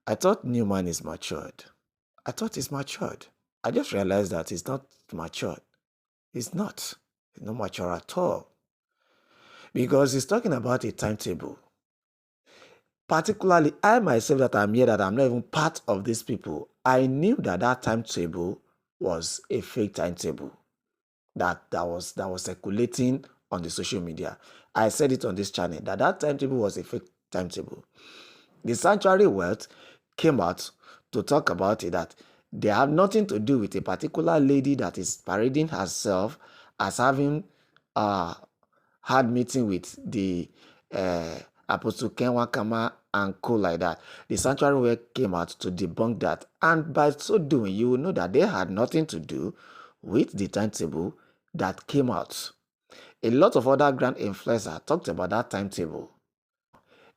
I thought Newman is matured. I thought he's matured. I just realized that he's not matured. He's not. He's not mature at all. Because he's talking about a timetable. Particularly, I myself that I'm here, that I'm not even part of these people, I knew that that timetable was a fake timetable that was circulating on the social media. I said it on this channel that that timetable was a fake timetable. The Sanctuary Wealth came out to talk about it, that they have nothing to do with a particular lady that is parading herself as having had meeting with the Apostle Kenwa Kama and co like that. The Sanctuary Wealth came out to debunk that, and by so doing, you will know that they had nothing to do with the timetable that came out. A lot of other grand influencers talked about that timetable.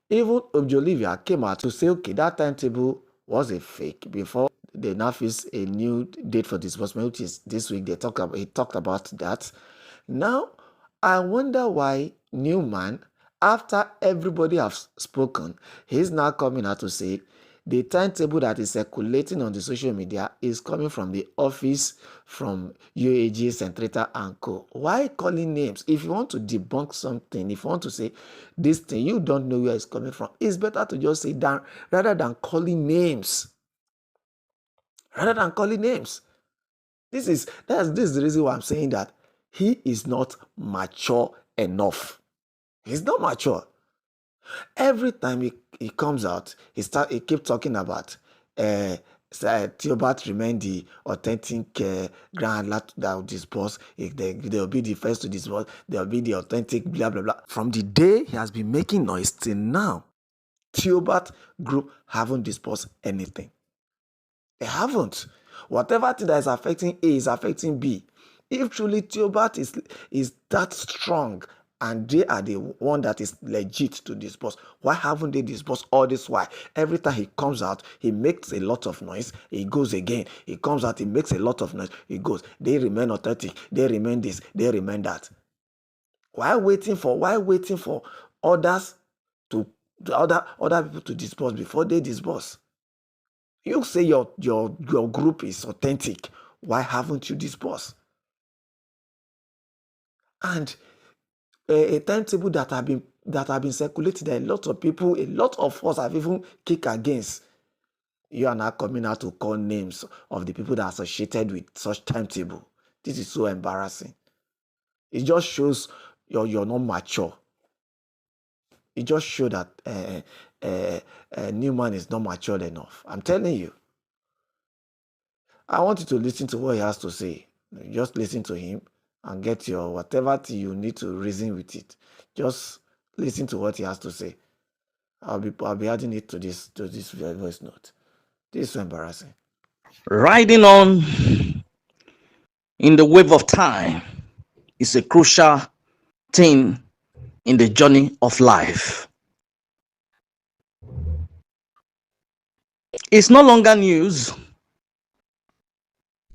Even Objolivia came out to say, okay, that timetable was a fake before they now fix a new date for disbursement, which is this week. He talked about that. Now, I wonder why Newman, after everybody has spoken, he's now coming out to say the timetable that is circulating on the social media is coming from the office, from Uaag, Centrator and Co. Why calling names? If you want to debunk something, if you want to say this thing, you don't know where it's coming from, it's better to just say that rather than calling names. This is the reason why I'm saying that he is not mature enough. He's not mature. Every time he comes out, he keeps talking about Tobat remain the authentic grand lot that will disperse. They'll be the first to disperse. They'll be the authentic blah blah blah. From the day he has been making noise till now, Tobat group haven't dispersed anything. They haven't. Whatever thing that is affecting A is affecting B. If truly Tobat is that strong and they are the one that is legit to disperse, why haven't they dispersed all this while? Every time he comes out, he makes a lot of noise, he goes again. He comes out, he makes a lot of noise, he goes. They remain authentic, they remain this, they remain that. Why waiting for others to other people to disperse before they disperse? You say your group is authentic. Why haven't you dispersed? And a timetable that have been circulated, a lot of people, a lot of us have even kicked against. You are now coming out to call names of the people that are associated with such timetable. This is so embarrassing. It just shows you're not mature. It just shows that Newman is not matured enough. I'm telling you. I want you to listen to what he has to say. Just listen to him and get your whatever you need to reason with it. Just listen to what he has to say. I'll be adding it to this voice note. This is so embarrassing. Riding on in the wave of time is a crucial thing in the journey of life. It's no longer news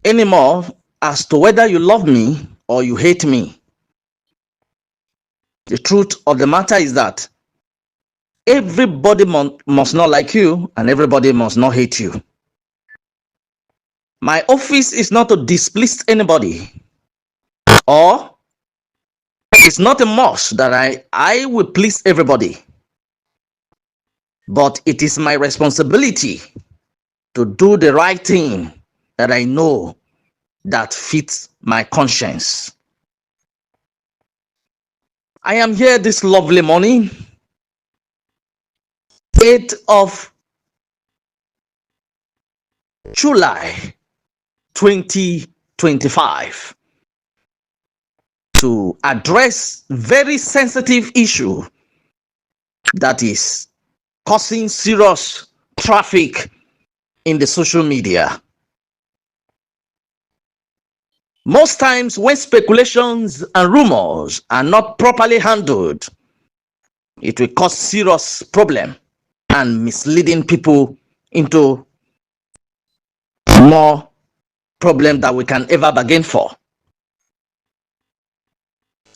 anymore as to whether you love me or you hate me. The truth of the matter is that everybody must not like you and everybody must not hate you. My office is not to displease anybody, or it's not a must that I will please everybody. But it is my responsibility to do the right thing that I know that fits my conscience. I am here this lovely morning, 8th of July 2025, to address very sensitive issue that is causing serious traffic in the social media. Most times when speculations and rumors are not properly handled, it will cause serious problem and misleading people into more problem that we can ever bargain for.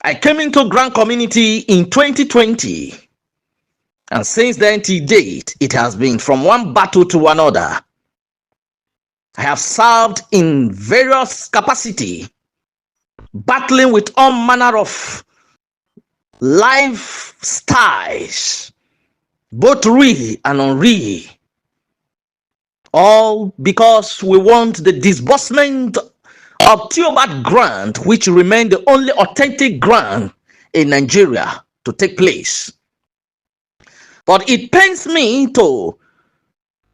I came into Grand Community in 2020 And since then till date, it has been from one battle to another. I have served in various capacity, battling with all manner of lifestyles, both real and unreal, all because we want the disbursement of Tobat grant, which remain the only authentic grant in Nigeria, to take place. But it pains me to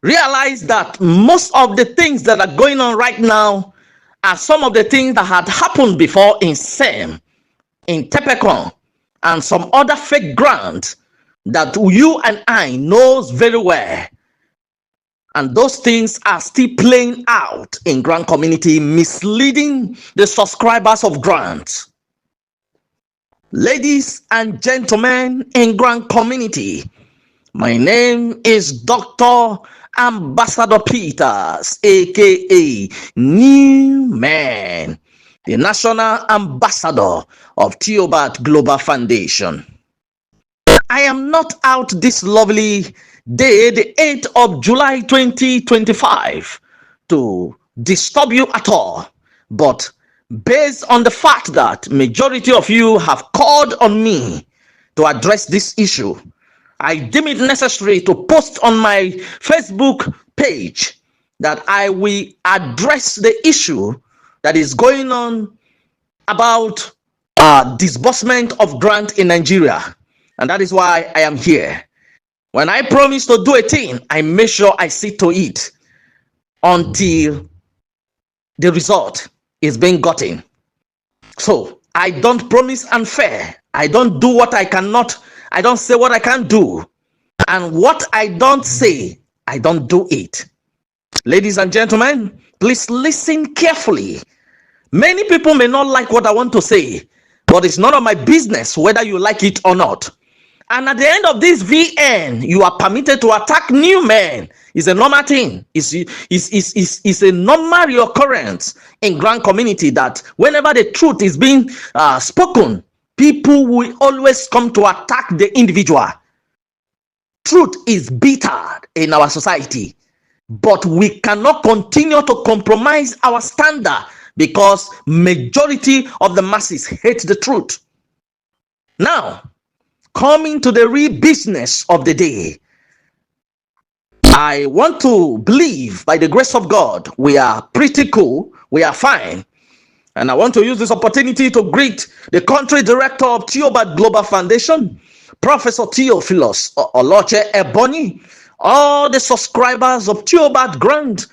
realize that most of the things that are going on right now are some of the things that had happened before in SEM, in Tepecon, and some other fake grants that you and I knows very well. And those things are still playing out in grant community, misleading the subscribers of grants. Ladies and gentlemen in grant community, my name is Dr. Ambassador Peters, aka Newmen, the National Ambassador of Tobat Global Foundation. I am not out this lovely day, the 8th of July 2025, to disturb you at all, but based on the fact that majority of you have called on me to address this issue, I deem it necessary to post on my Facebook page that I will address the issue that is going on about disbursement of grant in Nigeria. And that is why I am here. When I promise to do a thing, I make sure I see to it until the result is being gotten. So I don't promise unfair. I don't do what I cannot. I don't say what I can't do. And what I don't say, I don't do it. Ladies and gentlemen, please listen carefully. Many people may not like what I want to say, but it's none of my business whether you like it or not. And at the end of this VN, you are permitted to attack Newmen. It's a normal thing. It's a normal occurrence in grant community that whenever the truth is being spoken, people will always come to attack the individual. Truth is bitter in our society, but we cannot continue to compromise our standard because majority of the masses hate the truth. Now, coming to the real business of the day, I want to believe by the grace of God, we are pretty cool, we are fine. And I want to use this opportunity to greet the country director of Tobat Global Foundation, Professor Theophilus Oloche Ebony, all the subscribers of Tobat Grant,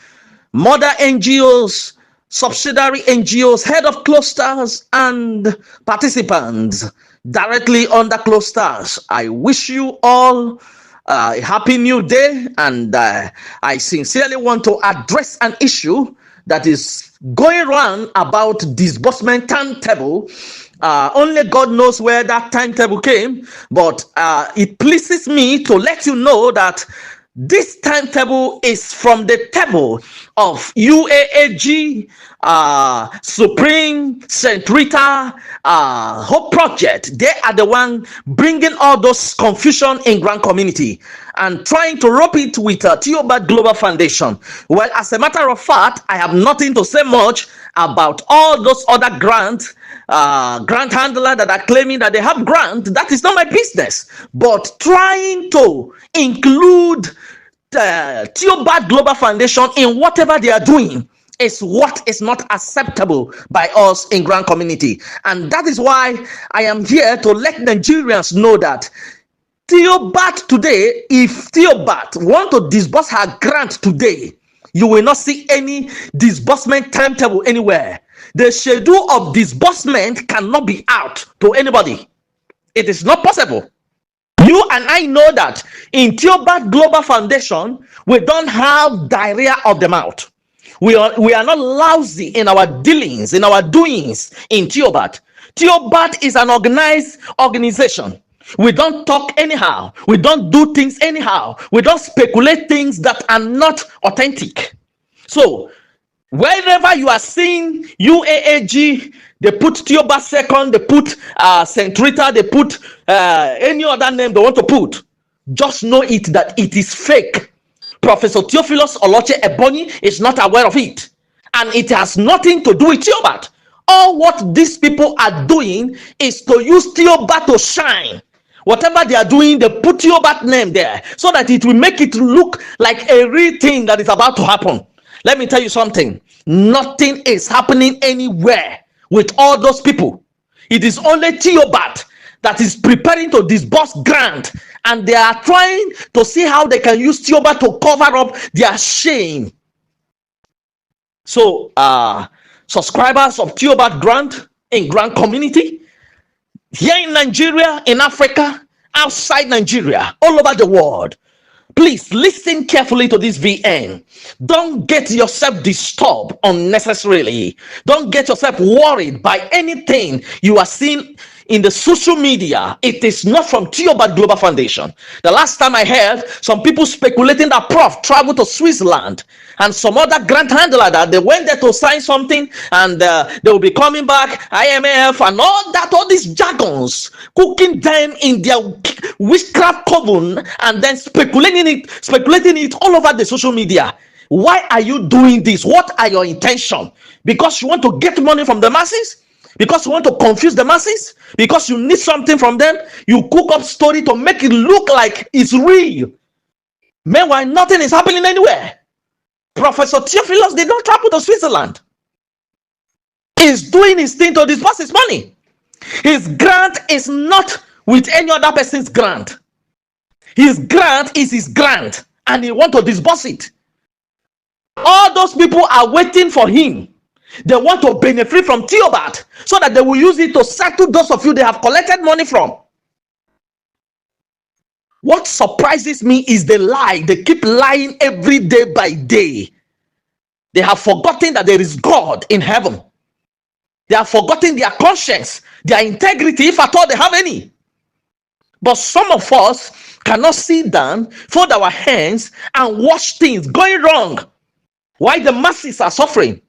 mother NGOs, subsidiary NGOs, head of clusters, and participants directly under clusters. I wish you all a happy new day, and I sincerely want to address an issue that is going around about disbursement timetable. Only God knows where that timetable came, but it pleases me to let you know that this timetable is from the table of UAAG, Supreme, St. Rita, Hope Project. They are the one bringing all those confusion in grant community and trying to rope it with Tobat Global Foundation. Well, as a matter of fact, I have nothing to say much about all those other grant handler that are claiming that they have grant. That is not my business. But trying to include Tobat Global Foundation in whatever they are doing is what is not acceptable by us in grant community. And that is why I am here to let Nigerians know that Tobat today, if Tobat want to disburse her grant today, you will not see any disbursement timetable anywhere. The schedule of disbursement cannot be out to anybody. It is not possible. You and I know that in Tobat Global Foundation, we don't have diarrhea of the mouth. We are not lousy in our dealings, in our doings in Tobat. Tobat is an organized organization. We don't talk anyhow. We don't do things anyhow. We don't speculate things that are not authentic. So, wherever you are seeing UAAG, they put Tobat second, they put St. Rita, they put any other name they want to put. just know it that it is fake. Professor Theophilus Oloche Ebonyi is not aware of it, and it has nothing to do with Tobat. All what these people are doing is to use Tobat to shine. Whatever they are doing, they put Tobat name there so that it will make it look like a real thing that is about to happen. Let me tell you something. Nothing is happening anywhere with all those people. It is only Tobat that is preparing to disburse grant, and they are trying to see how they can use Tobat to cover up their shame. So, subscribers of Tobat grant in grant community, here in Nigeria, in Africa, outside Nigeria, all over the world, please listen carefully to this VN. Don't get yourself disturbed unnecessarily. Don't get yourself worried by anything you are seeing in the social media. It is not from Tobat Global Foundation. The last time I heard some people speculating that Prof traveled to Switzerland and some other grant handler that they went there to sign something and they will be coming back, IMF and all that, all these jargons, cooking them in their witchcraft coven and then speculating it all over the social media. Why are you doing this? What are your intentions? Because you want to get money from the masses? Because you want to confuse the masses? Because you need something from them? You cook up story to make it look like it's real. Meanwhile, nothing is happening anywhere. Professor Theophilus did not travel to Switzerland. He's doing his thing to disburse his money. His grant is not with any other person's grant. His grant is his grant, and he wants to disburse it. All those people are waiting for him. They want to benefit from Tobat so that they will use it to settle those of you they have collected money from. What surprises me is the lie. They keep lying every day by day. They have forgotten that there is God in heaven. They have forgotten their conscience, their integrity, if at all they have any. But some of us cannot sit down, fold our hands, and watch things going wrong while the masses are suffering.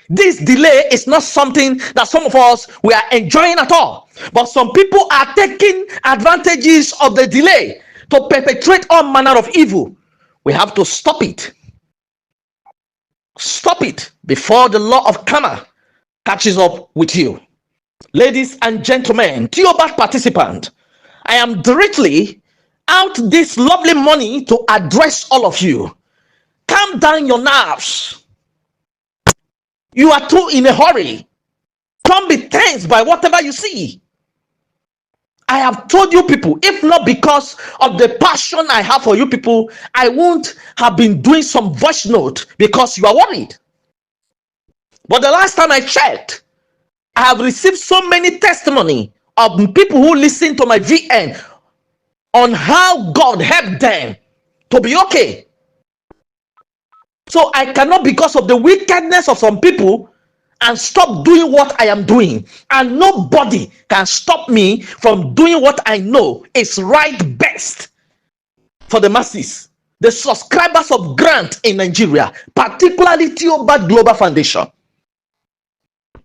This delay is not something that some of us we are enjoying at all. But some people are taking advantages of the delay to perpetrate all manner of evil. We have to stop it. Stop it before the law of karma catches up with you. Ladies and gentlemen, Tobat participant, I am directly out this lovely money to address all of you. Calm down your nerves. You are too in a hurry. Don't be tense by whatever you see. I have told you people, if not because of the passion I have for you people, I won't have been doing some voice note because you are worried. But the last time I checked, I have received so many testimony of people who listen to my VN on how God helped them to be okay. So I cannot, because of the wickedness of some people, and stop doing what I am doing. And nobody can stop me from doing what I know is right best for the masses, the subscribers of grant in Nigeria, particularly Tobat Global Foundation.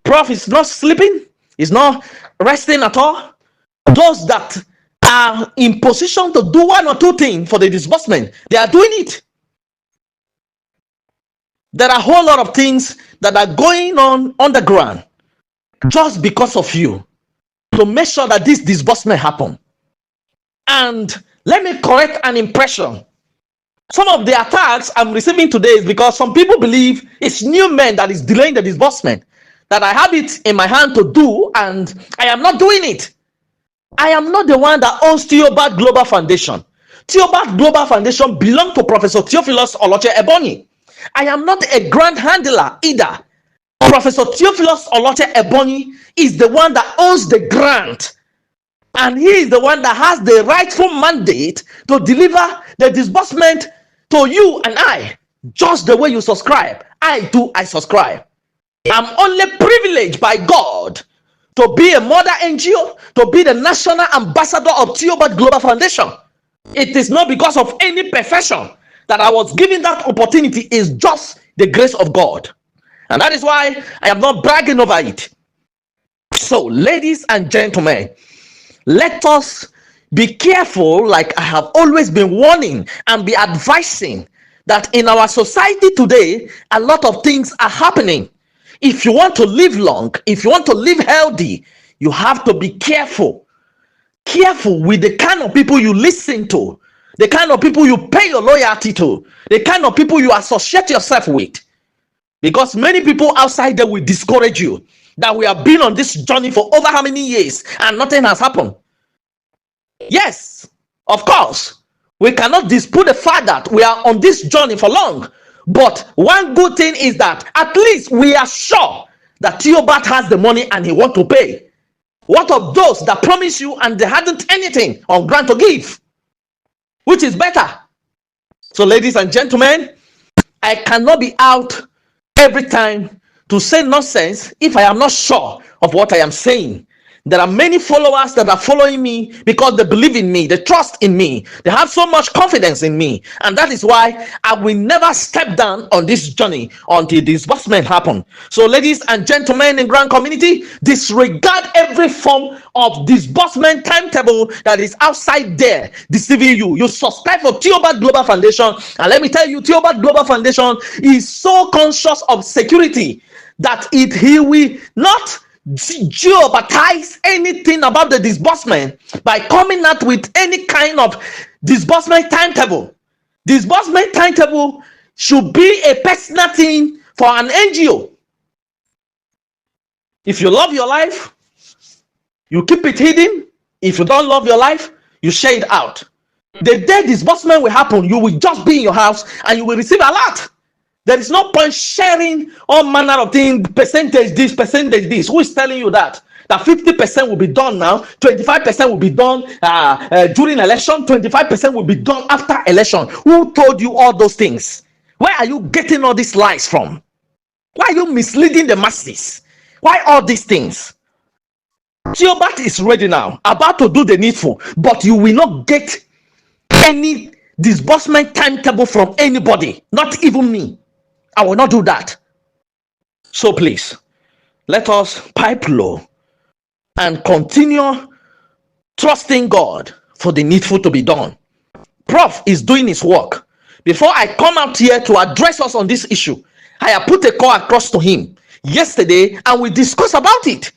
Prof is not sleeping, is not resting at all. Those that are in position to do one or two things for the disbursement, they are doing it. There are a whole lot of things that are going on the ground just because of you, to make sure that this disbursement happen. And let me correct an impression. Some of the attacks I'm receiving today is because some people believe it's Newmen that is delaying the disbursement, that I have it in my hand to do and I am not doing it. I am not the one that owns Tobat Global Foundation. Tobat Global Foundation belongs to Professor Theophilus Oloche Ebonyi. I am not a grant handler either. Professor Theophilus Oloche Ebonyi is the one that owns the grant. And he is the one that has the rightful mandate to deliver the disbursement to you and I. Just the way you subscribe. I subscribe. I'm only privileged by God to be a mother NGO, to be the national ambassador of Tobat Global Foundation. It is not because of any profession that I was given that opportunity. Is just the grace of God. And that is why I am not bragging over it. So, ladies and gentlemen, let us Be careful, like I have always been warning and be advising, that in our society today, a lot of things are happening. If you want to live long, if you want to live healthy, you have to be careful. Careful with the kind of people you listen to, the kind of people you pay your loyalty to, the kind of people you associate yourself with. Because many people outside there will discourage you, that we have been on this journey for over how many years and nothing has happened. Yes, of course, we cannot dispute the fact that we are on this journey for long. But one good thing is that at least we are sure that Tobat has the money and he wants to pay. What of those that promise you and they hadn't anything on ground to give? Which is better? So, ladies and gentlemen, I cannot be out every time to say nonsense if I am not sure of what I am saying. There are many followers that are following me because they believe in me, they trust in me, they have so much confidence in me, and that is why I will never step down on this journey until disbursement happen. So, ladies and gentlemen in Grand Community, disregard every form of disbursement timetable that is outside there deceiving you. You subscribe for Tobat Global Foundation, and let me tell you, Tobat Global Foundation is so conscious of security that he will not jeopardize anything about the disbursement by coming out with any kind of disbursement timetable. Disbursement timetable should be a personal thing for an NGO. If you love your life, you keep it hidden. If you don't love your life, you share it out. The day disbursement will happen, you will just be in your house and you will receive a lot. There is no point sharing all manner of things, percentage this, percentage this. Who is telling you that? That 50% will be done now, 25% will be done during election, 25% will be done after election. Who told you all those things? Where are you getting all these lies from? Why are you misleading the masses? Why all these things? Tobat is ready now, about to do the needful, but you will not get any disbursement timetable from anybody, not even me. I will not do that. So please, let us pipe low and continue trusting God for the needful to be done. Prof is doing his work. Before I come out here to address us on this issue, I have put a call across to him yesterday and we discussed about it.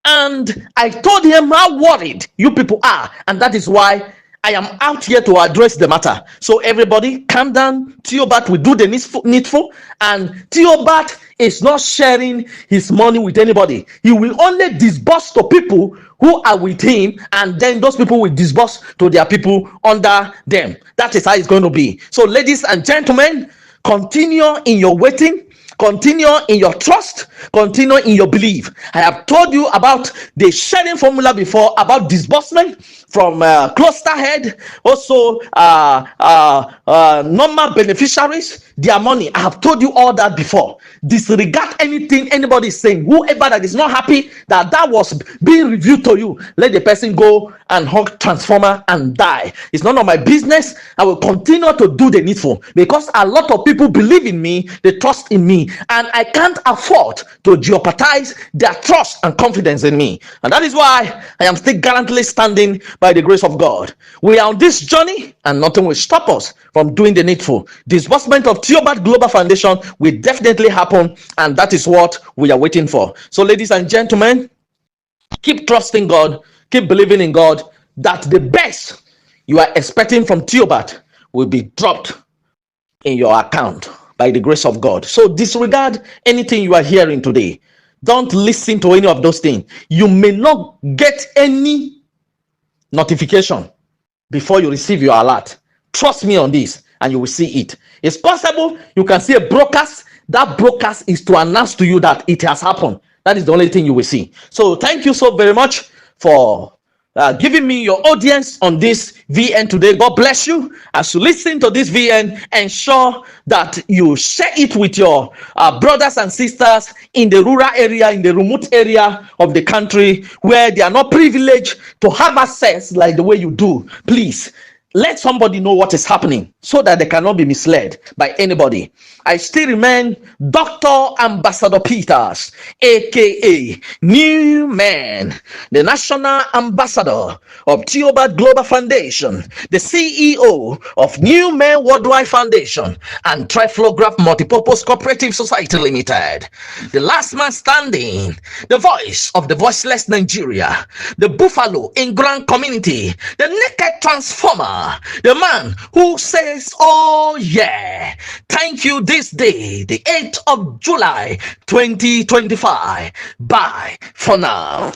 And I told him how worried you people are, and that is why I am out here to address the matter. So everybody calm down. Tobat will do the needful, and Tobat is not sharing his money with anybody. He will only disburse to people who are with him, and then those people will disburse to their people under them. That is how it's going to be. So, ladies and gentlemen, continue in your waiting. Continue in your trust, continue in your belief. I have told you about the sharing formula before, about disbursement from cluster head, also normal beneficiaries, their money. I have told you all that before. Disregard anything anybody is saying. Whoever that is not happy that was being reviewed to you, let the person go and hug transformer and die. It's none of my business. I will continue to do the needful because a lot of people believe in me, they trust in me, and I can't afford to jeopardize their trust and confidence in me. And that is why I am still gallantly standing by the grace of God. We are on this journey and nothing will stop us from doing the needful. Disbursement of Tobat Global Foundation will definitely happen, and that is what we are waiting for. So, ladies and gentlemen, keep trusting God, keep believing in God that the best you are expecting from Tobat will be dropped in your account by the grace of God. So disregard anything you are hearing today. Don't listen to any of those things. You may not get any notification before you receive your alert. Trust me on this and you will see it. It's possible you can see a broadcast. That broadcast is to announce to you that it has happened. That is the only thing you will see. So thank you so very much for giving me your audience on this VN today. God bless you. As you listen to this VN, ensure that you share it with your brothers and sisters in the rural area, in the remote area of the country where they are not privileged to have access like the way you do. Please, let somebody know what is happening so that they cannot be misled by anybody. I still remain Dr. Ambassador Peters, aka Newmen, the National Ambassador of Tobat Global Foundation, the CEO of Newmen Worldwide Foundation, and Triflograph Multipurpose Cooperative Society Limited, the last man standing, the voice of the voiceless Nigeria, the buffalo in grand community, the naked transformer, the man who says, oh yeah, thank you this day, the 8th of July 2025. Bye for now.